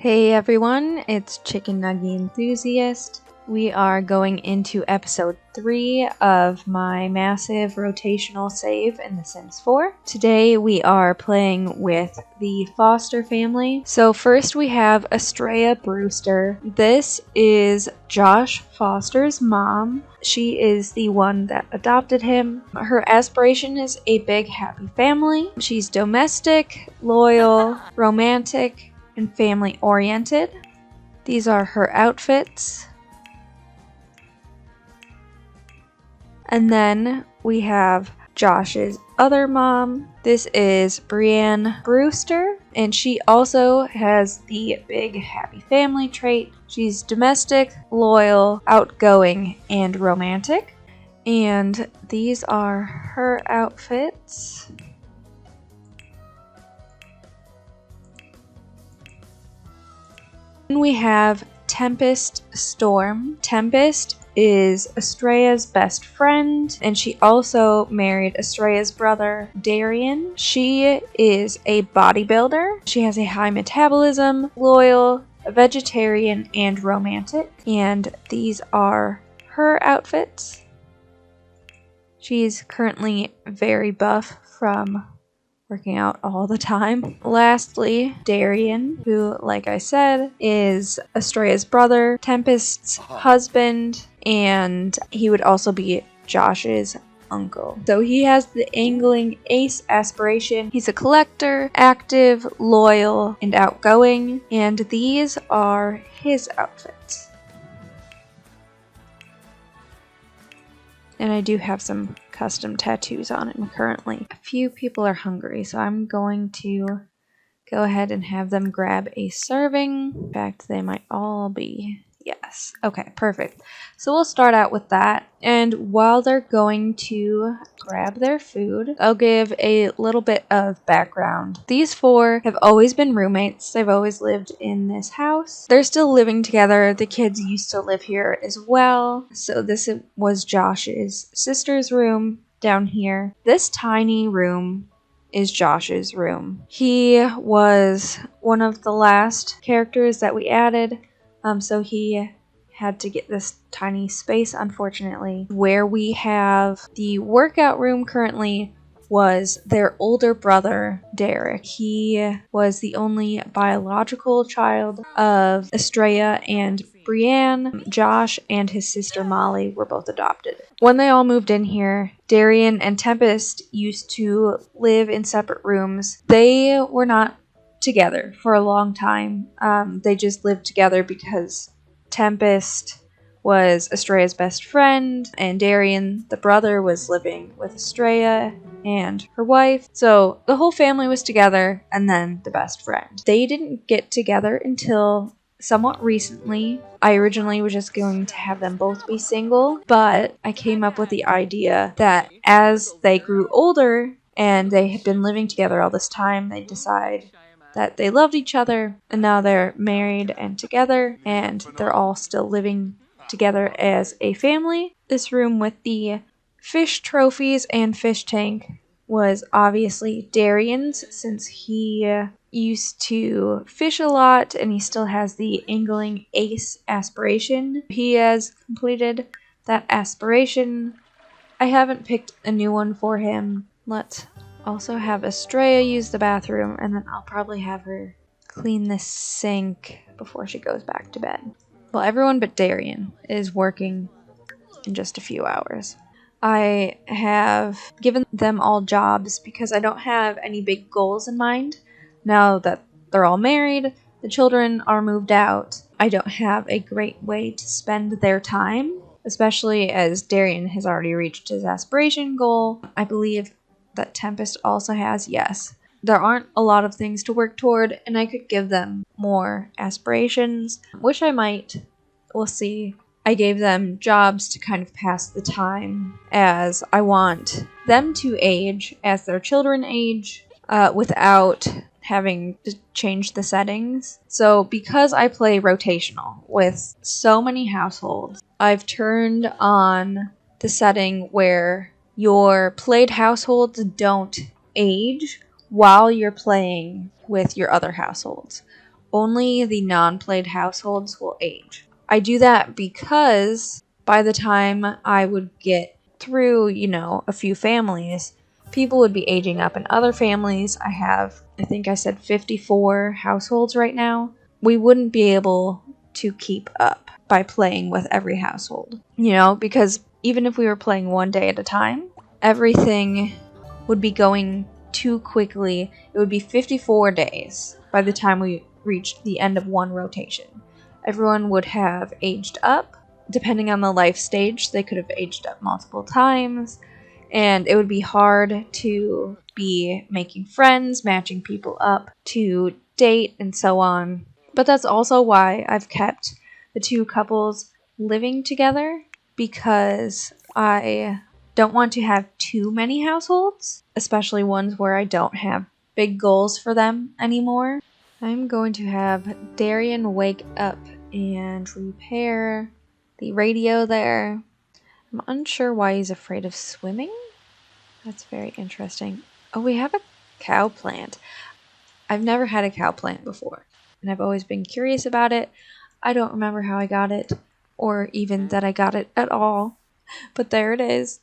Hey everyone, it's Chicken Nugget Enthusiast. We are going into episode 3 of my massive rotational save in The Sims 4. Today we are playing with the Foster family. So first we have Estrella Brewster. This is Josh Foster's mom. She is the one that adopted him. Her aspiration is a big happy family. She's domestic, loyal, romantic, and family oriented. These are her outfits. And then we have Josh's other mom. This is Brienne Brewster, and she also has the big happy family trait. She's domestic, loyal, outgoing, and romantic. And these are her outfits. Then we have Tempest Storm. Tempest is Estrella's best friend, and she also married Estrella's brother, Darian. She is a bodybuilder. She has a high metabolism, loyal, a vegetarian, and romantic. And these are her outfits. She's currently very buff from working out all the time. Lastly, Darian, who, like I said, is Estrella's brother, Tempest's husband, and he would also be Josh's uncle. So he has the angling ace aspiration. He's a collector, active, loyal, and outgoing, and these are his outfits. And I do have some custom tattoos on him currently. A few people are hungry, so I'm going to go ahead and have them grab a serving. In fact, they might all be. Yes. Okay, perfect. So we'll start out with that. And while they're going to grab their food, I'll give a little bit of background. These four have always been roommates. They've always lived in this house. They're still living together. The kids used to live here as well. So this was Josh's sister's room down here. This tiny room is Josh's room. He was one of the last characters that we added. So he had to get this tiny space, unfortunately. Where we have the workout room currently was their older brother, Derek. He was the only biological child of Estrella and Brienne. Josh and his sister Molly were both adopted. When they all moved in here, Darian and Tempest used to live in separate rooms. They were not together for a long time. They just lived together because Tempest was Estrella's best friend, and Darian, the brother, was living with Estrella and her wife. So the whole family was together, and then the best friend. They didn't get together until somewhat recently. I originally was just going to have them both be single, but I came up with the idea that as they grew older and they had been living together all this time, they decide that they loved each other, and now they're married and together, and they're all still living together as a family. This room with the fish trophies and fish tank was obviously Darian's, since he used to fish a lot, and he still has the angling ace aspiration. He has completed that aspiration. I haven't picked a new one for him. Let's also have Estrella use the bathroom, and then I'll probably have her clean the sink before she goes back to bed. Well, everyone but Darian is working in just a few hours. I have given them all jobs because I don't have any big goals in mind. Now that they're all married, the children are moved out, I don't have a great way to spend their time, especially as Darian has already reached his aspiration goal. I believe that Tempest also has. Yes, there aren't a lot of things to work toward, and I could give them more aspirations, which I might. We'll see. I gave them jobs to kind of pass the time, as I want them to age as their children age without having to change the settings. So because I play rotational with so many households, I've turned on the setting where your played households don't age while you're playing with your other households, only the non-played households will age. I do that because by the time I would get through, a few families, people would be aging up in other families. I think I said 54 households right now. We wouldn't be able to keep up by playing with every household, because even if we were playing one day at a time, everything would be going too quickly. It would be 54 days by the time we reached the end of one rotation. Everyone would have aged up. Depending on the life stage, they could have aged up multiple times, and it would be hard to be making friends, matching people up to date, and so on. But that's also why I've kept the two couples living together, because I don't want to have too many households, especially ones where I don't have big goals for them anymore. I'm going to have Darian wake up and repair the radio there. I'm unsure why he's afraid of swimming. That's very interesting. Oh, we have a cow plant. I've never had a cow plant before, and I've always been curious about it. I don't remember how I got it, or even that I got it at all, but there it is.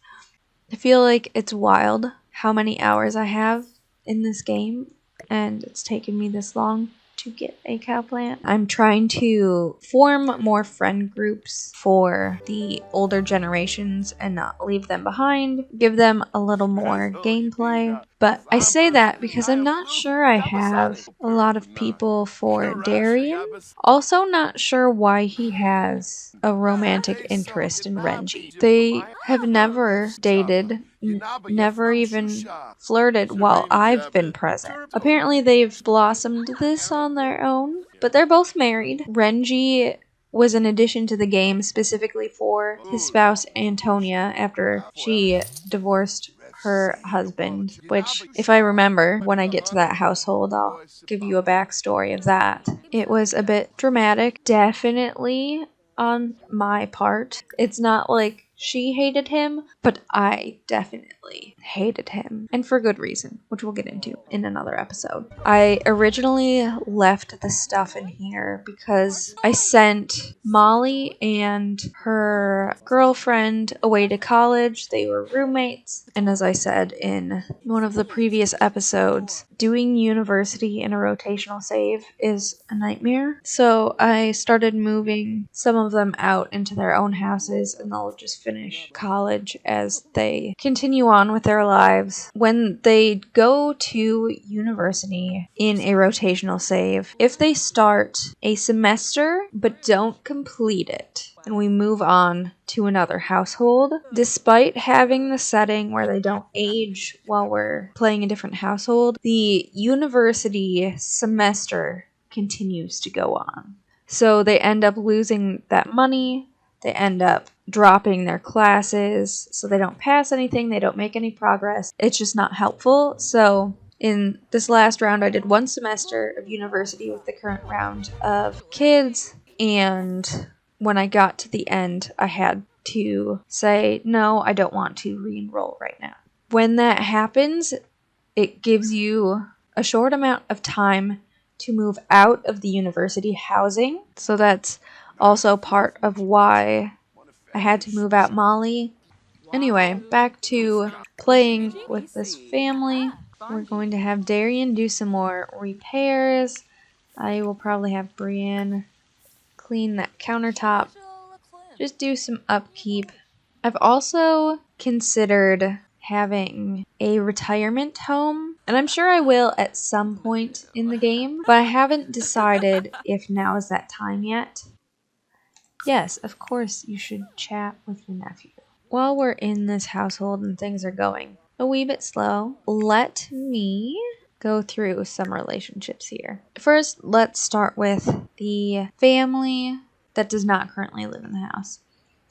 I feel like it's wild how many hours I have in this game, and it's taken me this long to get a cow plant. I'm trying to form more friend groups for the older generations and not leave them behind, give them a little more gameplay. But I say that because I'm not sure I have a lot of people for Darian. Also not sure why he has a romantic interest in Renji. They have never dated, never even flirted while I've been present. Apparently they've blossomed this on their own, but they're both married. Renji was an addition to the game specifically for his spouse Antonia after she divorced her husband, which, if I remember, when I get to that household, I'll give you a backstory of that. It was a bit dramatic, definitely on my part. It's not like she hated him, but I definitely hated him, and for good reason, which we'll get into in another episode. I originally left the stuff in here because I sent Molly and her girlfriend away to college. They were roommates, and as I said in one of the previous episodes, doing university in a rotational save is a nightmare. So I started moving some of them out into their own houses, and they'll just finish college as they continue on with their lives. When they go to university in a rotational save, if they start a semester but don't complete it, and we move on to another household, despite having the setting where they don't age while we're playing a different household, the university semester continues to go on. So they end up losing that money, they end up dropping their classes, so they don't pass anything, they don't make any progress. It's just not helpful. So in this last round, I did one semester of university with the current round of kids, and when I got to the end, I had to say, no, I don't want to re-enroll right now. When that happens, it gives you a short amount of time to move out of the university housing. So that's also part of why I had to move out Molly. Anyway, back to playing with this family. We're going to have Darian do some more repairs. I will probably have Brienne clean that countertop. Just do some upkeep. I've also considered having a retirement home, and I'm sure I will at some point in the game, but I haven't decided if now is that time yet. Yes, of course you should chat with your nephew. While we're in this household and things are going a wee bit slow, let me go through some relationships here. First, let's start with the family that does not currently live in the house.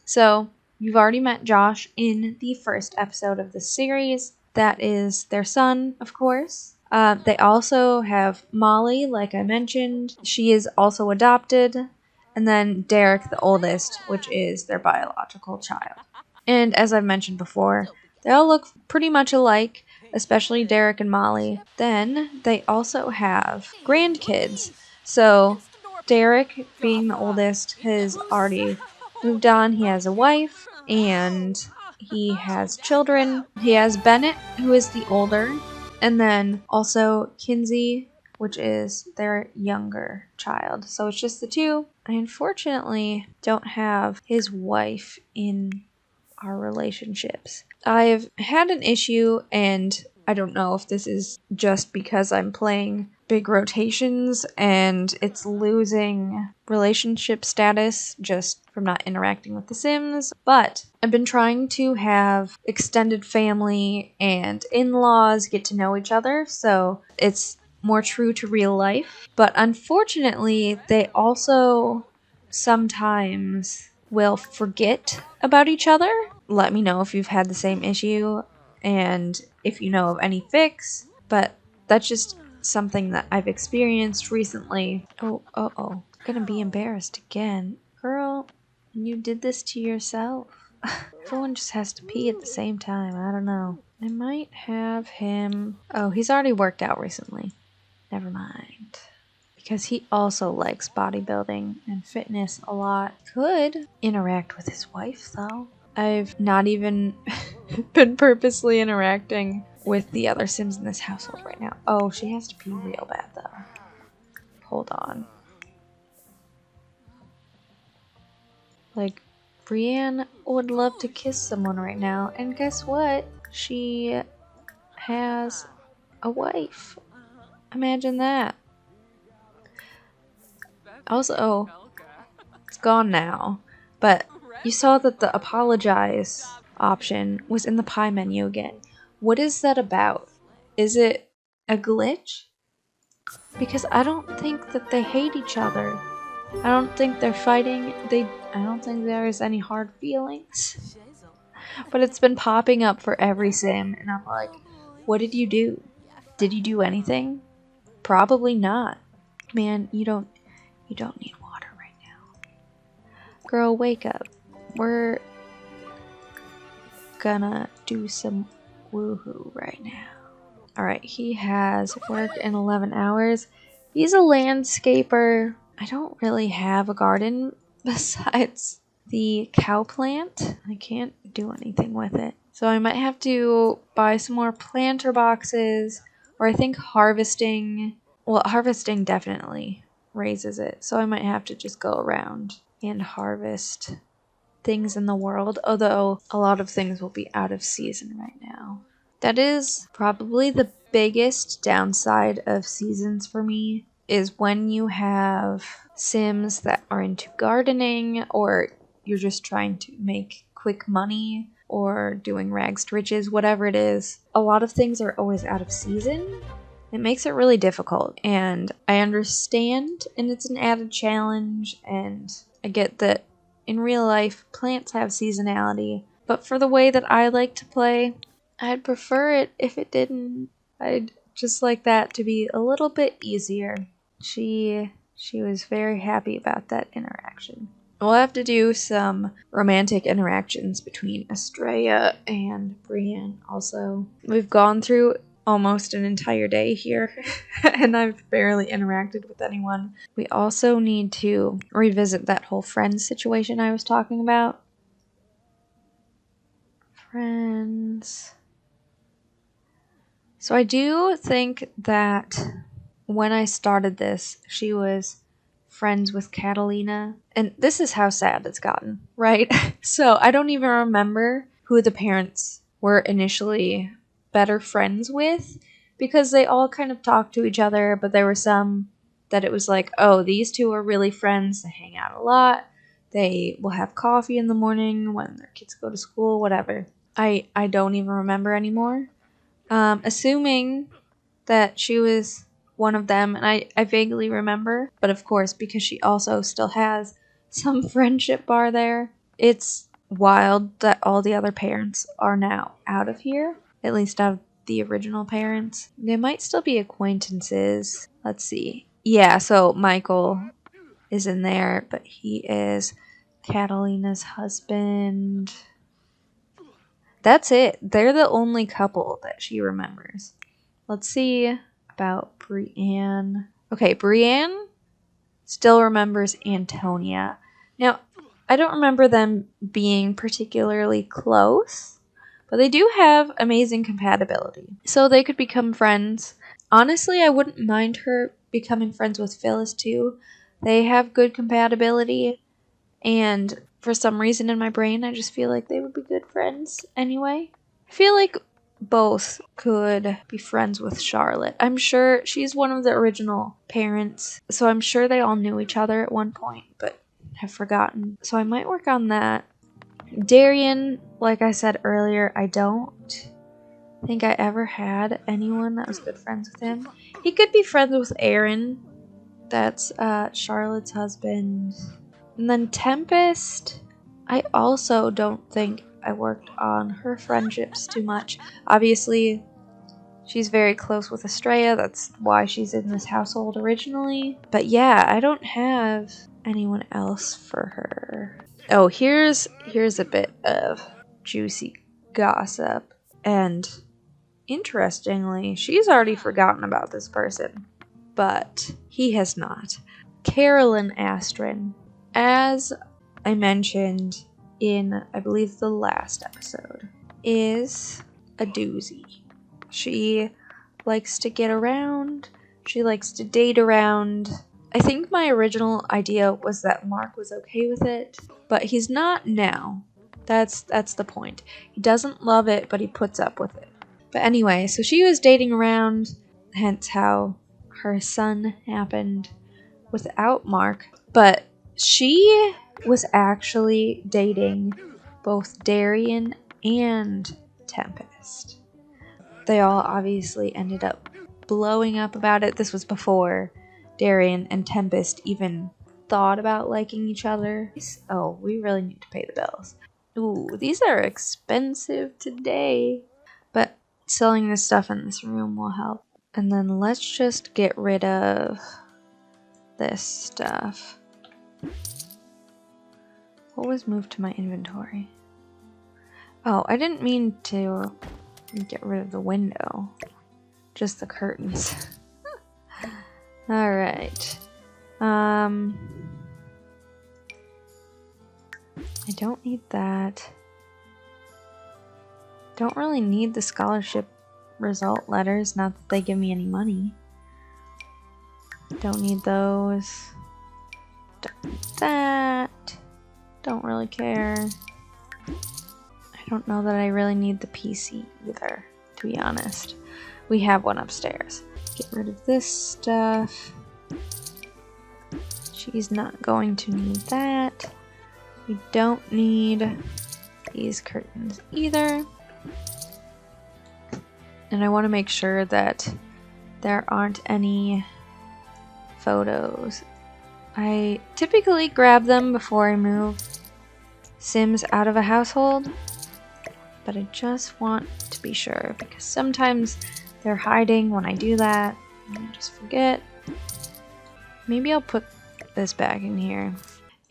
So, you've already met Josh in the first episode of the series. That is their son, of course. They also have Molly, like I mentioned. She is also adopted. And then Derek, the oldest, which is their biological child. And as I've mentioned before, they all look pretty much alike, especially Derek and Molly. Then they also have grandkids. So Derek, being the oldest, has already moved on. He has a wife and he has children. He has Bennett, who is the older, and then also Kinsey, which is their younger child. So it's just the two. I unfortunately don't have his wife in our relationships. I've had an issue, and I don't know if this is just because I'm playing big rotations and it's losing relationship status just from not interacting with the Sims, but I've been trying to have extended family and in-laws get to know each other, so it's more true to real life. But unfortunately, they also sometimes will forget about each other. Let me know if you've had the same issue and if you know of any fix, but that's just something that I've experienced recently. Oh, gonna be embarrassed again. Girl, you did this to yourself. Everyone just has to pee at the same time. I don't know. I might have him. Oh, he's already worked out recently. Never mind. Because he also likes bodybuilding and fitness a lot. Could interact with his wife, though. I've not even been purposely interacting with the other Sims in this household right now. Oh, she has to pee real bad, though. Hold on. Like, Brienne would love to kiss someone right now, and guess what? She has a wife. Imagine that. Also, it's gone now, but you saw that the apologize option was in the pie menu again. What is that about? Is it a glitch? Because I don't think that they hate each other. I don't think they're fighting. I don't think there is any hard feelings. But it's been popping up for every sim, and I'm like, what did you do? Did you do anything? Probably not. Man, you don't need water right now. Girl, wake up. We're gonna do some woohoo right now. Alright, he has work in 11 hours. He's a landscaper. I don't really have a garden besides the cow plant. I can't do anything with it. So I might have to buy some more planter boxes, or I think harvesting. Well, harvesting definitely raises it. So I might have to just go around and harvest things in the world, although a lot of things will be out of season right now. That is probably the biggest downside of seasons for me, is when you have Sims that are into gardening, or you're just trying to make quick money, or doing rags to riches, whatever it is. A lot of things are always out of season. It makes it really difficult, and I understand, and it's an added challenge, and I get that in real life, plants have seasonality, but for the way that I like to play, I'd prefer it if it didn't. I'd just like that to be a little bit easier. She was very happy about that interaction. We'll have to do some romantic interactions between Estrella and Brienne also. We've gone through almost an entire day here, and I've barely interacted with anyone. We also need to revisit that whole friends situation I was talking about. Friends. So I do think that when I started this, she was friends with Catalina. And this is how sad it's gotten, right? So I don't even remember who the parents were initially better friends with, because they all kind of talked to each other, but there were some that it was like, oh, these two are really friends. They hang out a lot. They will have coffee in the morning when their kids go to school, whatever. I don't even remember anymore. Assuming that she was one of them, and I vaguely remember, but of course, because she also still has some friendship bar there, it's wild that all the other parents are now out of here, at least out of the original parents. They might still be acquaintances. Let's see. Yeah, so Michael is in there, but he is Catalina's husband. That's it. They're the only couple that she remembers. Let's see about Brienne. Okay, Brienne still remembers Antonia. Now, I don't remember them being particularly close, but they do have amazing compatibility. So they could become friends. Honestly, I wouldn't mind her becoming friends with Phyllis too. They have good compatibility, and for some reason in my brain, I just feel like they would be good friends anyway. I feel like both could be friends with Charlotte. I'm sure she's one of the original parents, so I'm sure they all knew each other at one point, but have forgotten. So I might work on that. Darian, like I said earlier, I don't think I ever had anyone that was good friends with him. He could be friends with Aaron. That's Charlotte's husband. And then Tempest, I also don't think I worked on her friendships too much. Obviously, she's very close with Estrella. That's why she's in this household originally. But yeah, I don't have anyone else for her. Oh, here's a bit of juicy gossip. And interestingly, she's already forgotten about this person. But he has not. Carolyn Astrin. As I mentioned in, I believe, the last episode, is a doozy. She likes to get around. She likes to date around. I think my original idea was that Mark was okay with it, but he's not now. That's the point. He doesn't love it, but he puts up with it. But anyway, so she was dating around, hence how her son happened without Mark. But she was actually dating both Darian and Tempest. They all obviously ended up blowing up about it. This was before Darian and Tempest even thought about liking each other. Oh, we really need to pay the bills. Ooh, these are expensive today. But selling this stuff in this room will help. And then let's just get rid of this stuff. What was moved to my inventory? Oh, I didn't mean to get rid of the window. Just the curtains. Alright. I don't need that. Don't really need the scholarship result letters, not that they give me any money. Don't need those. Don't need that. Don't really care. I don't know that I really need the PC either, to be honest. We have one upstairs. Get rid of this stuff. She's not going to need that. We don't need these curtains either. And I want to make sure that there aren't any photos. I typically grab them before I move Sims out of a household, but I just want to be sure because sometimes they're hiding when I do that and I just forget. Maybe I'll put this back in here.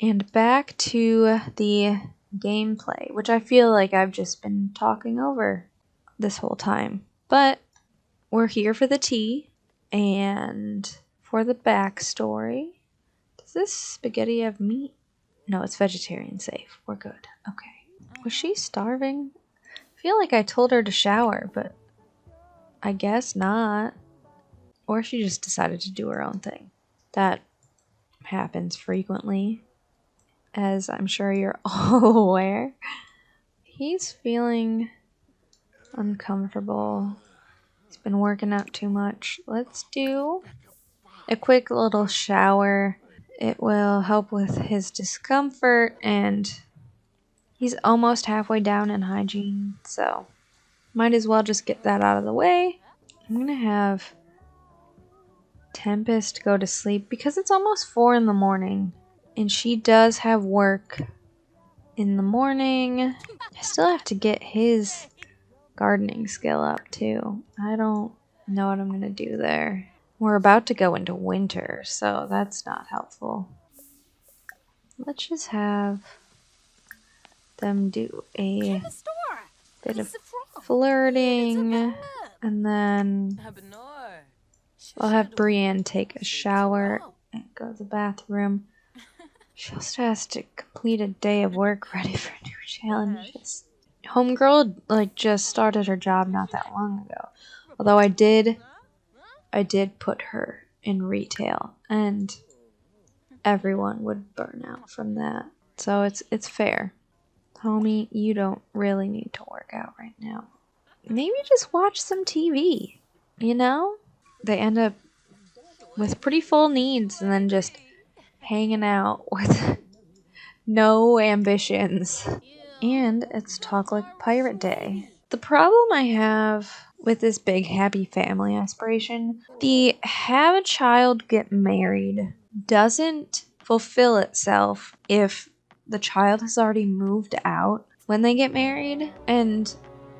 And back to the gameplay, which I feel like I've just been talking over this whole time. But we're here for the tea and for the backstory. Does this spaghetti have meat? No, it's vegetarian safe. We're good. Okay. Was she starving? I feel like I told her to shower, but I guess not. Or she just decided to do her own thing. That happens frequently, as I'm sure you're all aware. He's feeling uncomfortable. He's been working out too much. Let's do a quick little shower. It will help with his discomfort, and he's almost halfway down in hygiene, so might as well just get that out of the way. I'm gonna have Tempest go to sleep because it's almost 4 in the morning, and she does have work in the morning. I still have to get his gardening skill up too. I don't know what I'm gonna do there. We're about to go into winter, so that's not helpful. Let's just have them do a bit of flirting, and then I'll have Brienne take a shower and go to the bathroom. She also has to complete a day of work ready for new challenges. Homegirl just started her job not that long ago. Although I did put her in retail, and everyone would burn out from that. So it's fair. Homie, you don't really need to work out right now. Maybe just watch some TV, you know? They end up with pretty full needs and then just hanging out with no ambitions. And it's Talk Like a Pirate Day. The problem I have with this big happy family aspiration, the have a child get married doesn't fulfill itself if the child has already moved out when they get married and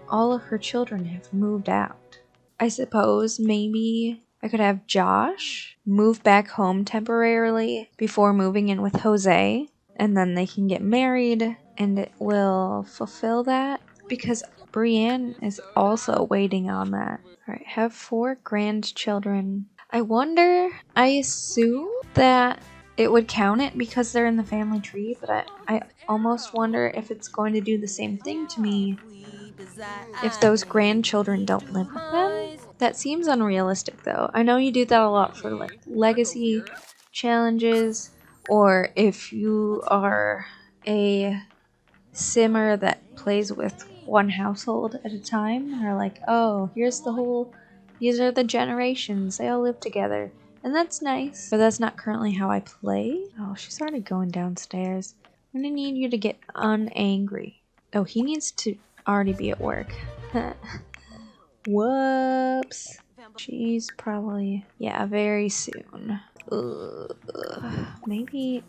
all of her children have moved out. I suppose maybe I could have Josh move back home temporarily before moving in with Jose, and then they can get married and it will fulfill that, because Brienne is also waiting on that. Alright, have 4 grandchildren. I assume that it would count it because they're in the family tree, but I almost wonder if it's going to do the same thing to me if those grandchildren don't live with them. That seems unrealistic though. I know you do that a lot for legacy challenges, or if you are a simmer that plays with one household at a time, and are oh, these are the generations, they all live together. And that's nice, but that's not currently how I play. Oh, she's already going downstairs. I'm gonna need you to get unangry. Oh, he needs to already be at work. Whoops. She's probably, yeah, very soon. Ugh. Maybe,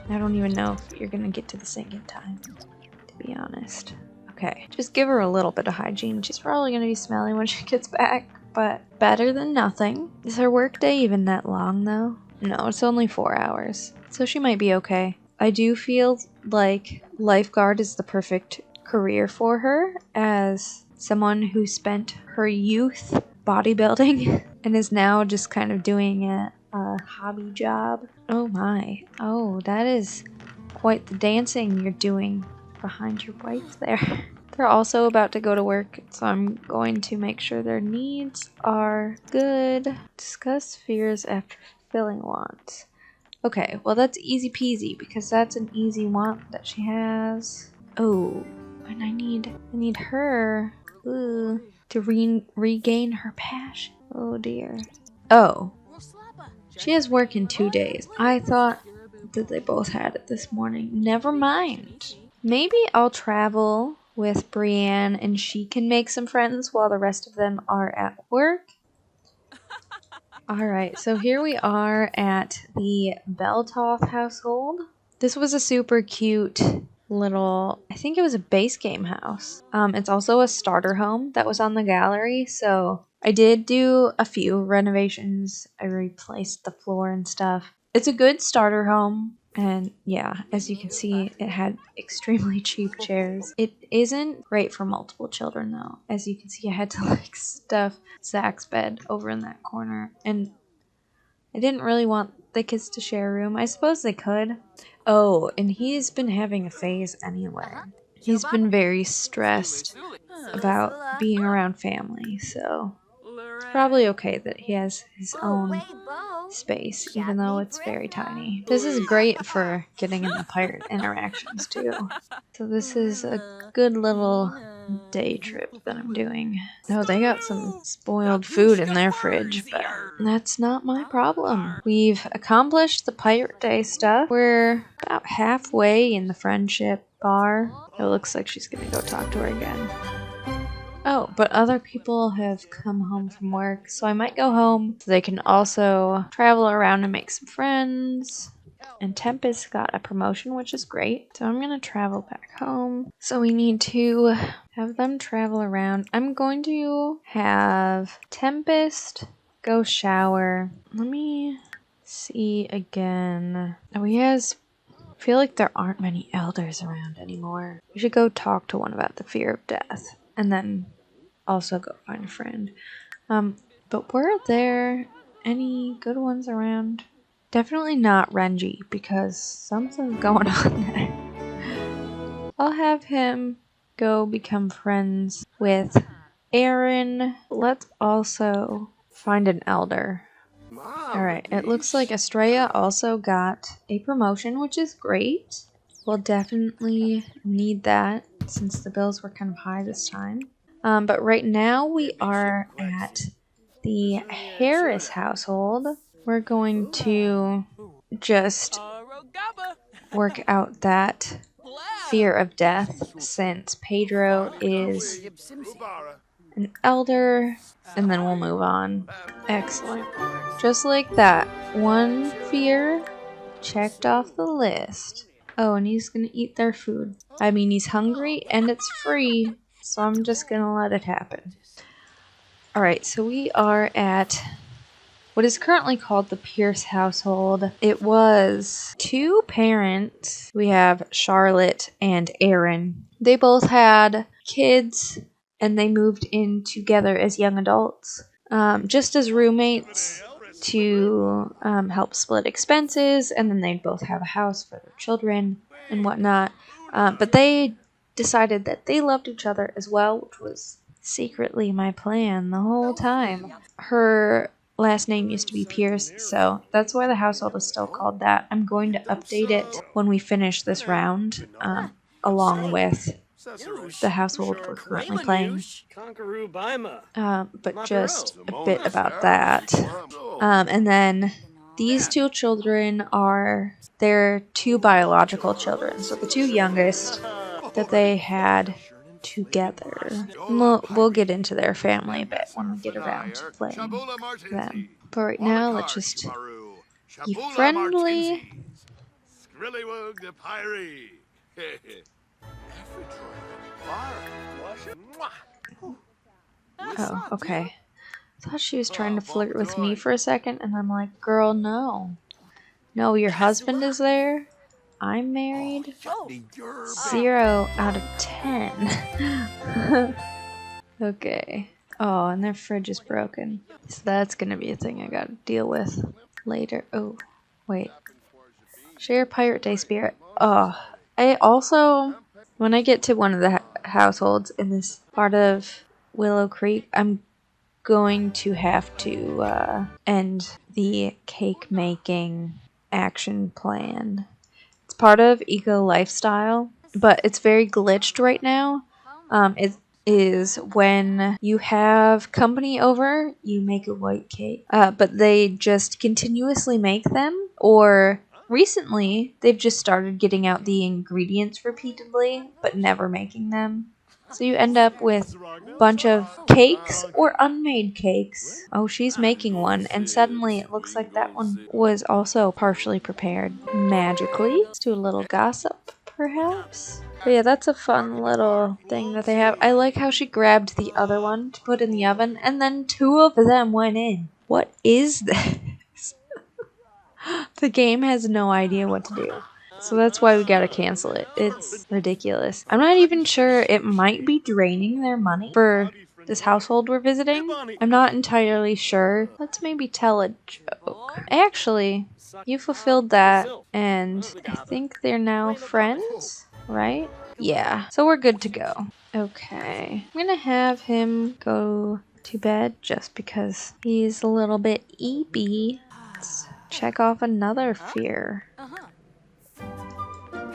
I don't even know if you're gonna get to the sink in time, to be honest. Okay, just give her a little bit of hygiene. She's probably gonna be smelly when she gets back, but better than nothing. Is her workday even that long though? No, it's only 4 hours, so she might be okay. I do feel like lifeguard is the perfect career for her, as someone who spent her youth bodybuilding and is now just kind of doing a hobby job. Oh my. Oh, that is quite the dancing you're doing behind your wife there. They're also about to go to work, so I'm going to make sure their needs are good. Discuss fears after fulfilling wants. Okay, well that's easy peasy because that's an easy want that she has. Oh, and I need her to regain her passion. Oh dear. Oh, she has work in 2 days. I thought that they both had it this morning. Never mind. Maybe I'll travel with Brienne and she can make some friends while the rest of them are at work. Alright, so here we are at the Beltoth household. This was a super cute little, I think it was a base game house. It's also a starter home that was on the gallery, so I did do a few renovations. I replaced the floor and stuff. It's a good starter home, and yeah, as you can see, it had extremely cheap chairs. It isn't great for multiple children though. As you can see, I had to stuff Zach's bed over in that corner, and I didn't really want the kids to share a room. I suppose they could. Oh, and he's been having a phase anyway. He's been very stressed about being around family, so it's probably okay that he has his own space, even though it's very tiny. This is great for getting in the pirate interactions too. So this is a good little day trip that I'm doing. Oh, they got some spoiled food in their fridge, but that's not my problem. We've accomplished the Pirate Day stuff. We're about halfway in the friendship bar. It looks like she's gonna go talk to her again. Oh, but other people have come home from work, so I might go home so they can also travel around and make some friends. And Tempest got a promotion, which is great. So I'm going to travel back home. So we need to have them travel around. I'm going to have Tempest go shower. Let me see again. Oh, I feel like there aren't many elders around anymore. We should go talk to one about the fear of death. And then also go find a friend. But were there any good ones around? Definitely not Renji, because something's going on there. I'll have him go become friends with Aaron. Let's also find an elder. Alright, it looks like Estrella also got a promotion, which is great. We'll definitely need that since the bills were kind of high this time. But right now we are at the Harris household. We're going to just work out that fear of death since Pedro is an elder, and then we'll move on. Excellent. Just like that, one fear checked off the list. Oh, and he's gonna eat their food. I mean, he's hungry and it's free, so I'm just gonna let it happen. Alright, so we are at what is currently called the Pierce household. It was 2 parents. We have Charlotte and Aaron. They both had kids and they moved in together as young adults, just as roommates to help split expenses, and then they'd both have a house for their children and whatnot. But they decided that they loved each other as well, which was secretly my plan the whole time. Her last name used to be Pierce, so that's why the household is still called that. I'm going to update it when we finish this round, along with the household we're currently playing. But just a bit about that. And then these 2 children are their 2 biological children, so the 2 youngest that they had together. We'll get into their family a bit when we get around to playing them. But right now, let's just be friendly. Oh, okay. I thought she was trying to flirt with me for a second, and I'm like, girl, no. No, your husband is there. I'm married. 0 out of 10. Okay. Oh, and their fridge is broken. So that's gonna be a thing I gotta deal with later. Oh, wait. Share Pirate Day spirit. Oh, I also, when I get to one of the households in this part of Willow Creek, I'm going to have to end the cake making action plan. It's part of Eco Lifestyle, but it's very glitched right now. It is when you have company over, you make a white cake, but they just continuously make them, or recently they've just started getting out the ingredients repeatedly, but never making them. So you end up with a bunch of cakes or unmade cakes. Oh, she's making one, and suddenly it looks like that one was also partially prepared magically. Let's do a little gossip, perhaps. But yeah, that's a fun little thing that they have. I like how she grabbed the other one to put in the oven, and then 2 of them went in. What is this? The game has no idea what to do. So that's why we gotta cancel it. It's ridiculous. I'm not even sure, it might be draining their money for this household we're visiting. I'm not entirely sure. Let's maybe tell a joke. Actually, you fulfilled that, and I think they're now friends, right? Yeah, so we're good to go. Okay, I'm gonna have him go to bed just because he's a little bit eepy. Let's check off another fear.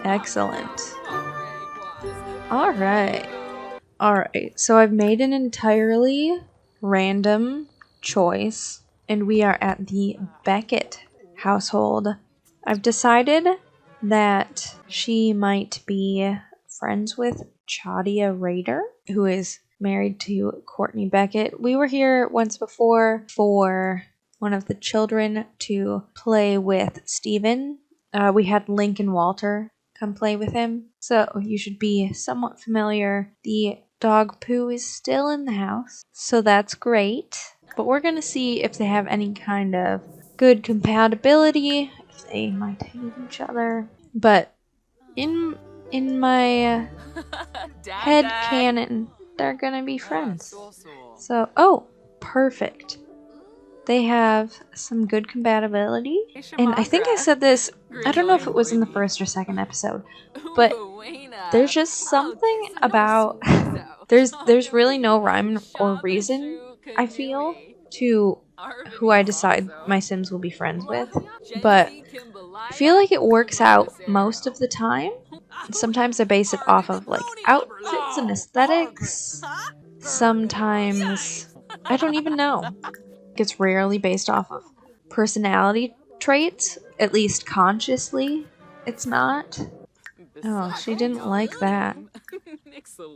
Excellent. Alright. Alright, so I've made an entirely random choice, and we are at the Beckett household. I've decided that she might be friends with Chadia Raider, who is married to Courtney Beckett. We were here once before for one of the children to play with Steven. We had Lincoln Walter come play with him, so you should be somewhat familiar. The dog poo is still in the house, so that's great. But we're gonna see if they have any kind of good compatibility, if they might hate each other. But in my head canon, they're gonna be friends. So, oh, perfect. they have some good compatibility. And I think I said this, I don't know if it was in the first or second episode, but there's just something about there's really no rhyme or reason, I feel, to who I decide my Sims will be friends with. But I feel like it works out most of the time. Sometimes I base it off of like outfits and aesthetics. Sometimes I don't even know. It's rarely based off of personality traits, at least consciously. It's not. Oh, she didn't like that.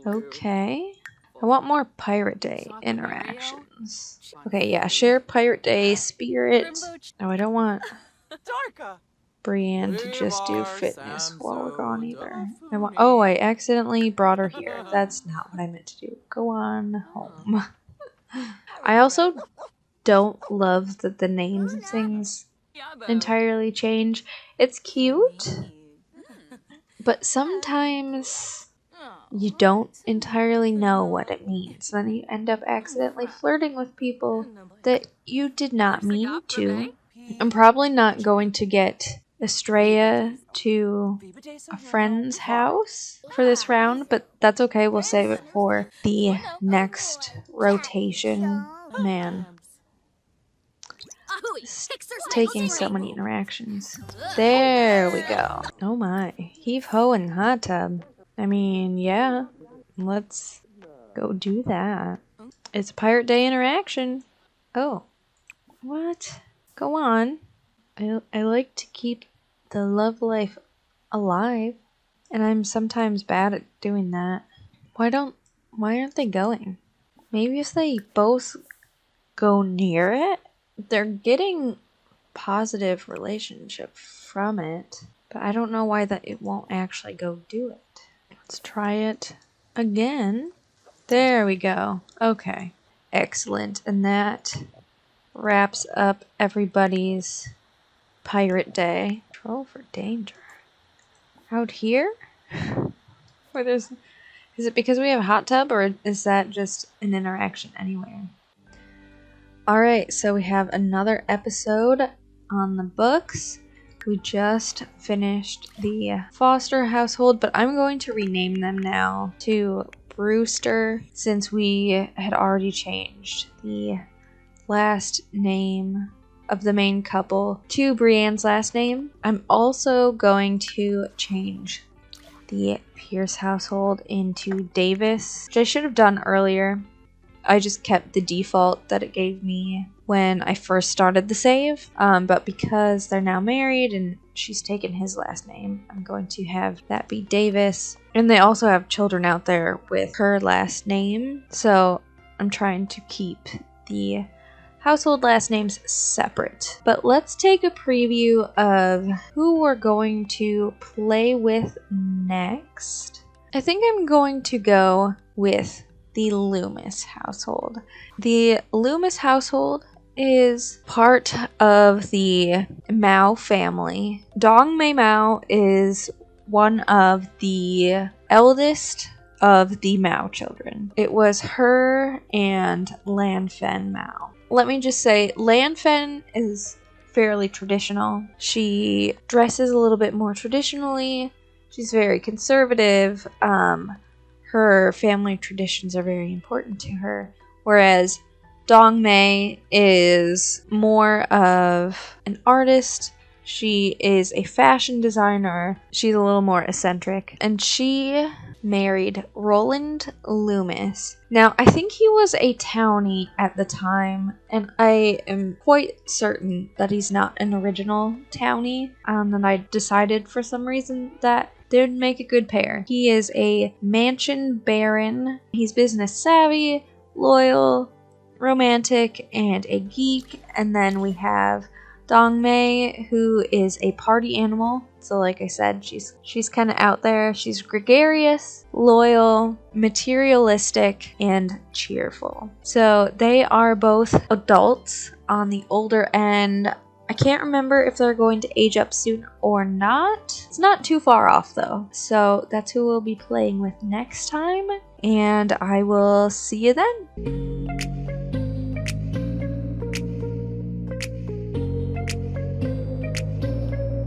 Okay. I want more Pirate Day interactions. Okay, yeah, share Pirate Day spirit. Oh, I don't want Brienne to just do fitness while we're gone either. Oh, I accidentally brought her here. That's not what I meant to do. Go on home. I also don't love that the names of things entirely change. It's cute, but sometimes you don't entirely know what it means. Then you end up accidentally flirting with people that you did not mean to. I'm probably not going to get Estrella to a friend's house for this round, but that's okay. We'll save it for the next rotation. Man, it's taking so many interactions. There we go. Oh my. Heave-ho and hot tub. I mean, yeah. Let's go do that. It's a Pirate Day interaction. Oh. What? Go on. I like to keep the love life alive. And I'm sometimes bad at doing that. Why aren't they going? Maybe if they both go near it, they're getting positive relationship from it, but I don't know why that it won't actually go do it. Let's try it again. There we go. Okay, excellent. And that wraps up everybody's Pirate Day. Control for danger. Out here? Where is it because we have a hot tub, or is that just an interaction anywhere? Alright, so we have another episode on the books. We just finished the Foster household, but I'm going to rename them now to Brewster since we had already changed the last name of the main couple to Brienne's last name. I'm also going to change the Pierce household into Davis, which I should have done earlier. I just kept the default that it gave me when I first started the save, but because they're now married and she's taken his last name, I'm going to have that be Davis. And they also have children out there with her last name, so I'm trying to keep the household last names separate. But let's take a preview of who we're going to play with next. I think I'm going to go with the Loomis household. The Loomis household is part of the Mao family. Dong Mei Mao is one of the eldest of the Mao children. It was her and Lan Fen Mao. Let me just say, Lan Fen is fairly traditional. She dresses a little bit more traditionally. She's very conservative. Her family traditions are very important to her. Whereas Dong Mei is more of an artist. She is a fashion designer. She's a little more eccentric. And she married Roland Loomis. Now, I think he was a townie at the time, and I am quite certain that he's not an original townie. And I decided for some reason that they would make a good pair. He is a mansion baron. He's business savvy, loyal, romantic, and a geek. And then we have Dong Mei, who is a party animal. So like I said, she's kind of out there. She's gregarious, loyal, materialistic, and cheerful. So they are both adults on the older end. I can't remember if they're going to age up soon or not. It's not too far off though. So that's who we'll be playing with next time. And I will see you then.